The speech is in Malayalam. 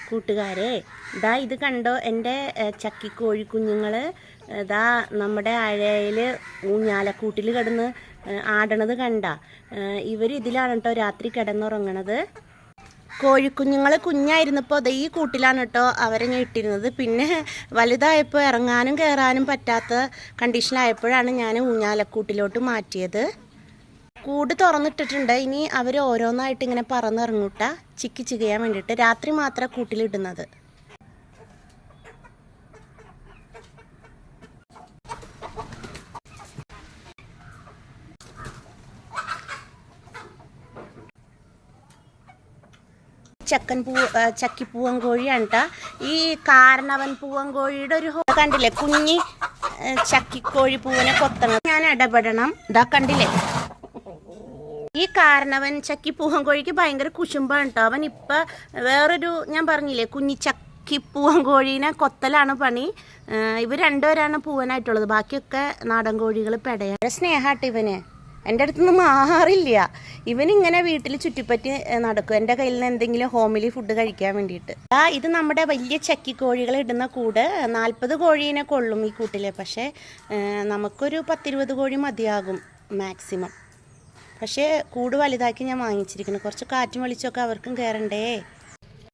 കൂട്ടുകാരെ, ഇതാ ഇത് കണ്ടോ, എൻ്റെ ചക്കിക്കോഴി കുഞ്ഞുങ്ങൾ ഇതാ നമ്മുടെ അഴയിൽ ഊഞ്ഞാലക്കൂട്ടിൽ കിടന്ന് ആടണത് കണ്ട. ഇതിലാണ് കേട്ടോ രാത്രി കിടന്നുറങ്ങണത്. കോഴിക്കുഞ്ഞുങ്ങൾ കുഞ്ഞായിരുന്നപ്പോൾ അത് ഈ കൂട്ടിലാണ് കേട്ടോ അവരെ ഞാൻ ഇട്ടിരുന്നത്. പിന്നെ വലുതായപ്പോൾ ഇറങ്ങാനും കയറാനും പറ്റാത്ത കണ്ടീഷനായപ്പോഴാണ് ഞാൻ ഊഞ്ഞാലക്കൂട്ടിലോട്ട് മാറ്റിയത്. കൂട് തുറന്നിട്ടിട്ടുണ്ട്. ഇനി അവർ ഓരോന്നായിട്ട് ഇങ്ങനെ പറന്നിറങ്ങൂട്ട ചിക്കി ചികയാൻ വേണ്ടിയിട്ട്. രാത്രി മാത്രം കൂട്ടിലിടുന്നത്. ചക്കിപ്പൂവൻ കോഴിയാണ് കേട്ടോ. ഈ കാരണവൻ പൂവൻ കോഴിയുടെ ഒരു കണ്ടില്ലേ, കുഞ്ഞി ചക്കിക്കോഴി പൂവനെ കൊത്തണം. ഞാൻ ഇടപെടണം. ഇതാ കണ്ടില്ലേ, ഈ കാരണവൻ ചക്കിപ്പൂവൻ കോഴിക്ക് ഭയങ്കര കുശുമ്പാണ് കേട്ടോ. അവൻ ഇപ്പം വേറൊരു ഞാൻ പറഞ്ഞില്ലേ കുഞ്ഞി ചക്കിപ്പൂവൻ കോഴീനെ കൊത്തലാണ് പണി. ഇവർ രണ്ടുപേരാണ് പൂവനായിട്ടുള്ളത്. ബാക്കിയൊക്കെ നാടൻ കോഴികൾ പെടയാണ്. സ്നേഹമായിട്ട് ഇവന് എൻ്റെ അടുത്ത് നിന്ന് മാറില്ല. ഇവനിങ്ങനെ വീട്ടിൽ ചുറ്റിപ്പറ്റി നടക്കും എൻ്റെ കയ്യിൽ നിന്ന് എന്തെങ്കിലും ഹോമിലി ഫുഡ് കഴിക്കാൻ വേണ്ടിയിട്ട്. ഇത് നമ്മുടെ വലിയ ചക്കിക്കോഴികൾ ഇടുന്ന കൂട്. 40 കോഴീനെ കൊള്ളും ഈ കൂട്ടിൽ. പക്ഷേ നമുക്കൊരു 10-20 കോഴി മതിയാകും മാക്സിമം. പക്ഷേ കൂട് വലുതാക്കി ഞാൻ വാങ്ങിച്ചിരിക്കുന്നു. കുറച്ച് കാറ്റും വെളിച്ചമൊക്കെ അവർക്കും കയറണ്ടേ.